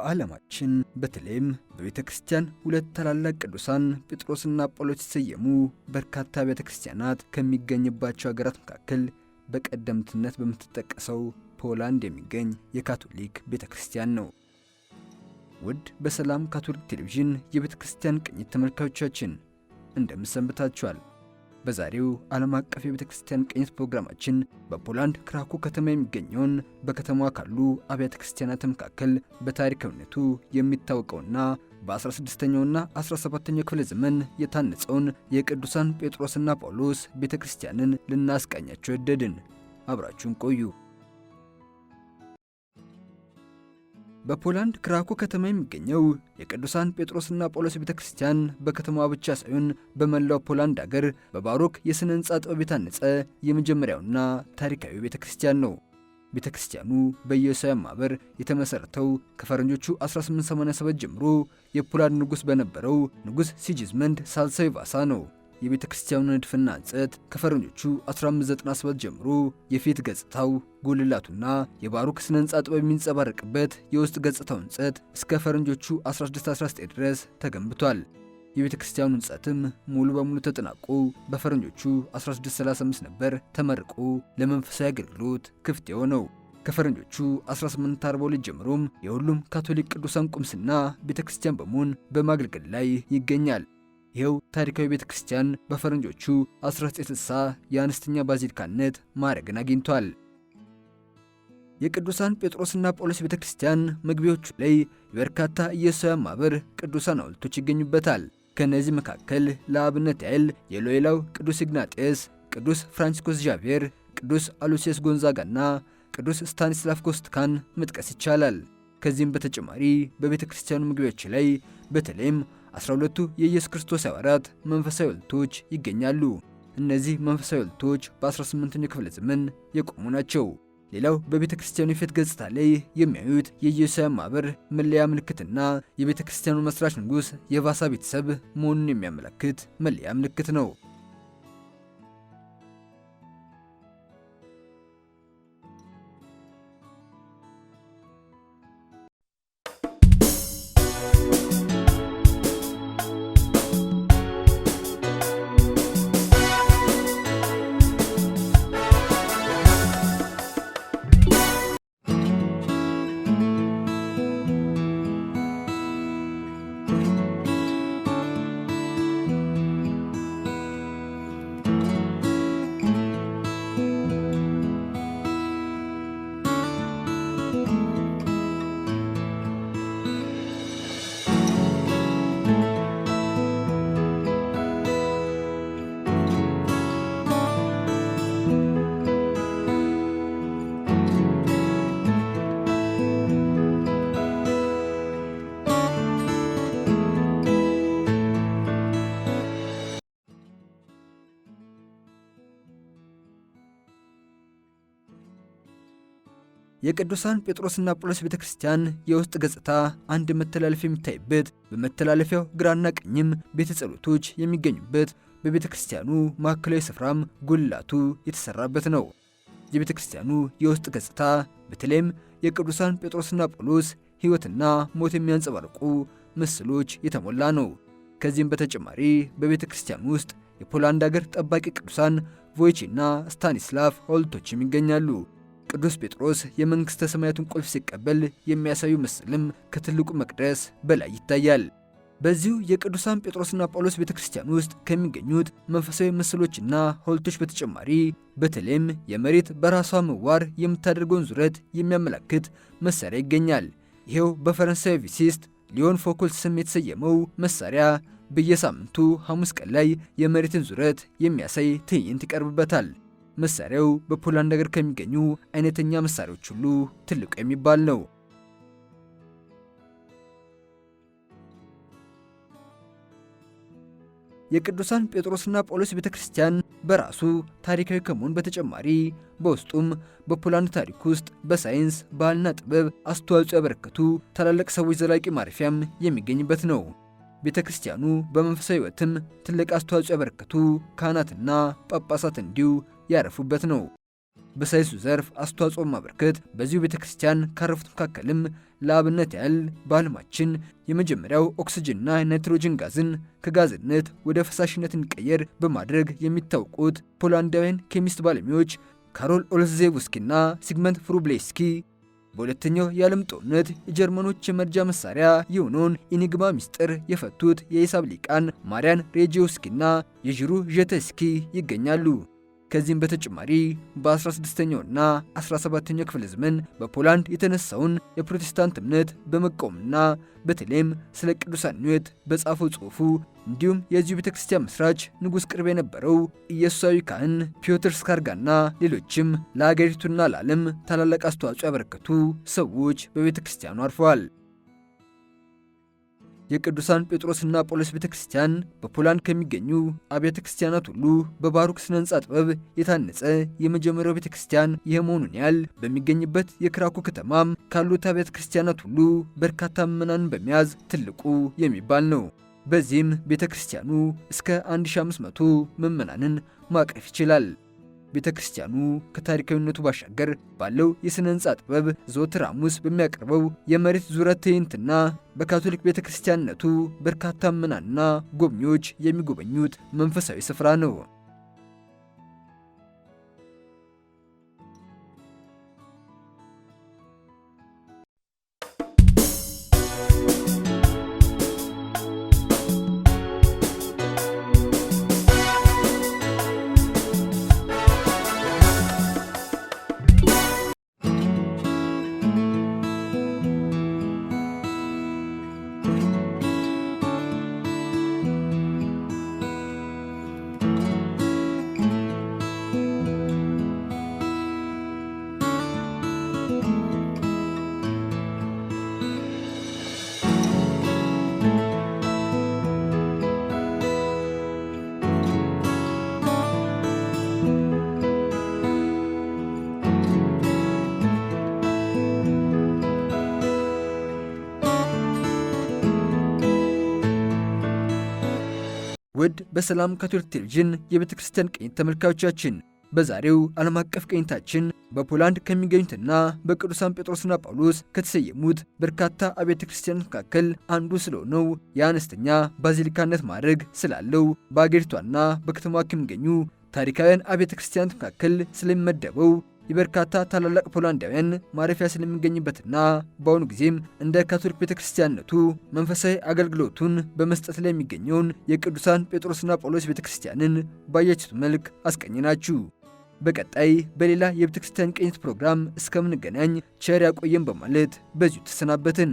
በዓለማችን በተለይም በቤተክርስቲያን ሁለት ታላላቅ ቅዱሳን ጴጥሮስና አጶሎስ የተሰየሙ በርካታ ቤተክርስቲያናት ከሚገኝባቸው ሀገራት መካከል በቀደምትነት በምትጠቀሰው ፖላንድ የሚገኝ የካቶሊክ ቤተክርስቲያን ነው። ውድ በሰላም ካቶሊክ ቴሌቪዥን የቤተክርስቲያን ቅኝት ተመልካቾቻችን እንደምን ሰንብታችኋል? በዛሬው ዓለም አቀፍ የቤተክርስቲያን ቅኝት ፕሮግራማችን በፖላንድ ክራኮ ከተማ የሚገኘውን በከተማዋ ካሉ አብያተ ክርስቲያናት መካከል በታሪካዊነቱ የሚታወቀውና በ16ኛውና 17ኛው ክፍለ ዘመን የታነጸውን የቅዱሳን ጴጥሮስና ጳውሎስ ቤተክርስቲያንን ልናስቃኛቸው ወደድን። አብራችሁን ቆዩ። በፖላንድ ክራኮ ከተማ የሚገኘው የቅዱሳን ጴጥሮስና ጳውሎስ ቤተክርስቲያን በከተማዋ ብቻ ሳይሆን በመላው ፖላንድ ሀገር በባሮክ የሥነ ሕንፃ ጥበብ የታነጸ የመጀመሪያውና ታሪካዊ ቤተክርስቲያን ነው። ቤተክርስቲያኑ በኢየሱሳውያን ማህበር የተመሰረተው ከፈረንጆቹ 1887 ጀምሮ የፖላንድ ንጉሥ በነበረው ንጉሥ ሲጂዝመንድ ሳልሳዊ ቫሳ ነው። የቤተክርስቲያኑ ንድፍና ሕንጸት ከፈረንጆቹ 1597 ጀምሮ የፊት ገጽታው ጉልላቱና የባሮክ ስነ ሕንፃ ጥበብ የሚንጸባረቅበት የውስጥ ገጽታው ሕንጸት እስከ ፈረንጆቹ 1619 ድረስ ተገንብቷል። የቤተክርስቲያኑ ሕንጸትም ሙሉ በሙሉ ተጠናቆ በፈረንጆቹ 1635 ነበር ተመርቆ ለመንፈሳዊ አገልግሎት ክፍት የሆነው። ከፈረንጆቹ 1842 ጀምሮም የሁሉም ካቶሊክ ቅዱሳን ቁምስና ቤተክርስቲያን በመሆን በማገልገል ላይ ይገኛል። ይኸው ታሪካዊ ቤተክርስቲያን በፈረንጆቹ 1960 የአነስተኛ ባዚሊካነት ማዕረግን አግኝቷል። የቅዱሳን ጴጥሮስና ጳውሎስ ቤተክርስቲያን መግቢያዎቹ ላይ የበርካታ ኢየሱሳውያን ማህበር ቅዱሳን ሐውልቶች ይገኙበታል። ከእነዚህ መካከል ለአብነት ያህል የሎዮላው ቅዱስ ኢግናጤስ፣ ቅዱስ ፍራንቺስኮስ ዣቬር፣ ቅዱስ አሉሴስ ጎንዛጋና ቅዱስ ስታኒስላፍ ኮስትካን መጥቀስ ይቻላል። ከዚህም በተጨማሪ በቤተክርስቲያኑ መግቢያዎች ላይ በተለይም 12ቱ የኢየሱስ ክርስቶስ ሐዋርያት መንፈሳዊ ሐውልቶች ይገኛሉ። እነዚህ መንፈሳዊ ሐውልቶች በ18ኛው ክፍለ ዘመን የቆሙ ናቸው። ሌላው በቤተክርስቲያኑ የፊት ገጽታ ላይ የሚያዩት የኢየሱሳውያን ማህበር መለያ ምልክትና የቤተክርስቲያኑ መስራች ንጉሥ የቫሳ ቤተሰብ መሆኑን የሚያመለክት መለያ ምልክት ነው። የቅዱሳን ጴጥሮስና ጳውሎስ ቤተክርስቲያን የውስጥ ገጽታ አንድ መተላለፊያ የሚታይበት፣ በመተላለፊያው ግራና ቀኝም ቤተ ጸሎቶች የሚገኙበት፣ በቤተክርስቲያኑ ማዕከላዊ ስፍራም ጉልላቱ የተሰራበት ነው። የቤተክርስቲያኑ የውስጥ ገጽታ በተለይም የቅዱሳን ጴጥሮስና ጳውሎስ ሕይወትና ሞት የሚያንጸባርቁ ምስሎች የተሞላ ነው። ከዚህም በተጨማሪ በቤተክርስቲያኑ ውስጥ የፖላንድ ሀገር ጠባቂ ቅዱሳን ቮይቺና ስታኒስላፍ ሐውልቶችም ይገኛሉ። ቅዱስ ጴጥሮስ የመንግሥተ ሰማያቱን ቁልፍ ሲቀበል የሚያሳዩ ምስልም ከትልቁ መቅደስ በላይ ይታያል። በዚሁ የቅዱሳን ጴጥሮስና ጳውሎስ ቤተክርስቲያን ውስጥ ከሚገኙት መንፈሳዊ ምስሎችና ሐውልቶች በተጨማሪ በተለይም የመሬት በራሷ ምህዋር የምታደርገውን ዙረት የሚያመላክት መሳሪያ ይገኛል። ይሄው በፈረንሳዊ ፊዚሲስት ሊዮን ፎኮል ስም የተሰየመው መሳሪያ በየሳምንቱ ሐሙስ ቀን ላይ የመሬትን ዙረት የሚያሳይ ትዕይንት ይቀርብበታል። መሳሪያው በፖላንድ ሀገር ከሚገኙ አይነተኛ መሳሪያዎች ሁሉ ትልቁ የሚባል ነው። የቅዱሳን ጴጥሮስና ጳውሎስ ቤተክርስቲያን በራሱ ታሪካዊ ከመሆን በተጨማሪ በውስጡም በፖላንድ ታሪክ ውስጥ በሳይንስ ባህልና ጥበብ አስተዋጽኦ ያበረከቱ ታላላቅ ሰዎች ዘላቂ ማረፊያም የሚገኝበት ነው። ቤተክርስቲያኑ በመንፈሳዊ ሕይወትም ትልቅ አስተዋጽኦ ያበረከቱ ካህናትና ጳጳሳት እንዲሁ ያረፉበት ነው። በሳይንሱ ዘርፍ አስተዋጽኦ ማበርከት በዚሁ ቤተክርስቲያን ካረፉት መካከልም ለአብነት ያህል በዓለማችን የመጀመሪያው ኦክስጅንና ናይትሮጅን ጋዝን ከጋዝነት ወደ ፈሳሽነት እንዲቀየር በማድረግ የሚታወቁት ፖላንዳውያን ኬሚስት ባለሙያዎች ካሮል ኦልዜውስኪና ሲግመንት ፍሩብሌስኪ በሁለተኛው የዓለም ጦርነት የጀርመኖች የመርጃ መሳሪያ የሆነውን ኢኒግማ ሚስጥር የፈቱት የሂሳብ ሊቃን ማሪያን ሬጂዮስኪና የዥሩ ዠተስኪ ይገኛሉ። ከዚህም በተጨማሪ በ16ኛውና 17ኛው ክፍለ ዘመን በፖላንድ የተነሳውን የፕሮቴስታንት እምነት በመቃወምና በተለይም ስለ ቅዱሳን ሕይወት በጻፈው ጽሑፉ እንዲሁም የዚሁ ቤተክርስቲያን መስራች ንጉሥ ቅርብ የነበረው ኢየሱሳዊ ካህን ፒዮትር ስካርጋና ሌሎችም ለአገሪቱና ለዓለም ታላላቅ አስተዋጽኦ ያበረከቱ ሰዎች በቤተክርስቲያኑ አርፈዋል። የቅዱሳን ጴጥሮስና ጳውሎስ ቤተክርስቲያን በፖላንድ ከሚገኙ አብያተ ክርስቲያናት ሁሉ በባሮክ ስነ ሕንጻ ጥበብ የታነጸ የመጀመሪያው ቤተክርስቲያን የመሆኑን ያህል በሚገኝበት የክራኮ ከተማም ካሉት አብያተ ክርስቲያናት ሁሉ በርካታ ምዕመናንን በመያዝ ትልቁ የሚባል ነው። በዚህም ቤተክርስቲያኑ እስከ 1500 ምዕመናንን ማቀፍ ይችላል። ቤተክርስቲያኑ ከታሪካዊነቱ ባሻገር ባለው የሥነ ሕንጻ ጥበብ ዘወትር ሐሙስ በሚያቀርበው የመሬት ዙረት ትዕይንትና በካቶሊክ ቤተክርስቲያንነቱ በርካታ ምዕመናንና ጎብኚዎች የሚጎበኙት መንፈሳዊ ስፍራ ነው። ውድ በሰላም ካቶሊክ ቴሌቪዥን የቤተክርስቲያን ቅኝት ተመልካቾቻችን በዛሬው ዓለም አቀፍ ቅኝታችን በፖላንድ ከሚገኙትና በቅዱሳን ጴጥሮስና ጳውሎስ ከተሰየሙት በርካታ አብያተ ክርስቲያናት መካከል አንዱ ስለሆነው የአነስተኛ ባዚሊካነት ማዕረግ ስላለው በአገሪቷና በከተማዋ ከሚገኙ ታሪካውያን አብያተ ክርስቲያናት መካከል ስለሚመደበው የበርካታ ታላላቅ ፖላንዳውያን ማረፊያ ስለሚገኝበትና በአሁኑ ጊዜም እንደ ካቶሊክ ቤተክርስቲያንነቱ መንፈሳዊ አገልግሎቱን በመስጠት ላይ የሚገኘውን የቅዱሳን ጴጥሮስና ጳውሎስ ቤተክርስቲያንን ባያችሁት መልክ አስቀኝናችሁ። በቀጣይ በሌላ የቤተክርስቲያን ቅኝት ፕሮግራም እስከምንገናኝ ቸር ያቆየን በማለት በዚሁ ተሰናበትን።